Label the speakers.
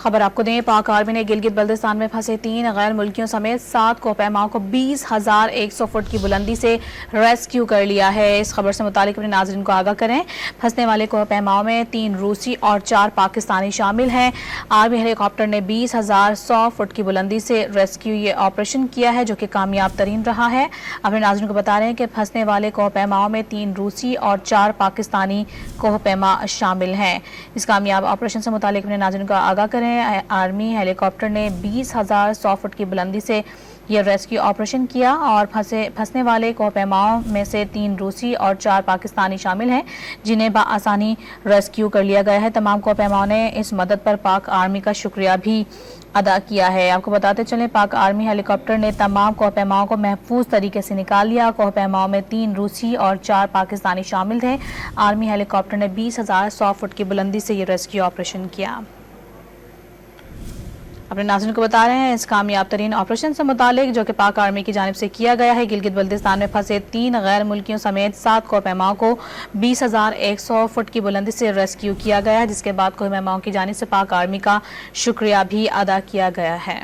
Speaker 1: खबर आपको दें, पाक आर्मी ने गिलगित बल्तिस्तान में फंसे 3 गैर मुल्कियों समेत 7 कोहपैमाओं को 20,100 फुट की बुलंदी से रेस्क्यू कर लिया है। इस खबर से मुतालिक अपने नाज़रीन को आगाह करें। फंसने वाले कोहपैमाओं में 3 रूसी और 4 पाकिस्तानी शामिल हैं। आर्मी हेलीकॉप्टर ने 20,100 फुट की बुलंदी से रेस्क्यू ये ऑपरेशन किया है, जो कि कामयाब तरीन रहा है। अपने नाज़रीन को बता रहे हैं कि फंसने वाले कोहपैमाओं में 3 रूसी और 4 पाकिस्तानी कोहपैमा शामिल हैं। इस कामयाब ऑपरेशन से मुतालिक अपने नाज़रीन को आगाह करें। आर्मी हेलीकॉप्टर ने 20,100 फुट की बुलंदी से यह रेस्क्यू ऑपरेशन किया और फंसने वाले कोहपैमाओं में से 3 रूसी और 4 पाकिस्तानी शामिल हैं, जिन्हें बआसानी रेस्क्यू कर लिया गया है। तमाम कोहपैमाओं ने इस मदद पर पाक आर्मी का शुक्रिया भी अदा किया है। आपको बताते चलें, पाक आर्मी हेलीकॉप्टर ने तमाम कोहपैमाओं को महफूज तरीके से निकाल लिया। कोहपैमाओं में 3 रूसी और 4 पाकिस्तानी शामिल थे। आर्मी हेलीकॉप्टर ने 20,100 फुट की बुलंदी से ये रेस्क्यू ऑपरेशन किया। अपने नाज़रीन को बता रहे हैं इस कामयाब तरीन ऑपरेशन से मुतालिक, जो कि पाक आर्मी की जानिब से किया गया है। गिलगित बल्तिस्तान में फंसे 3 गैर मुल्कियों समेत 7 कोहपैमाओं को 20,100 फुट की बुलंदी से रेस्क्यू किया गया है, जिसके बाद कोहपैमाओं की जानिब से पाक आर्मी का शुक्रिया भी अदा किया गया है।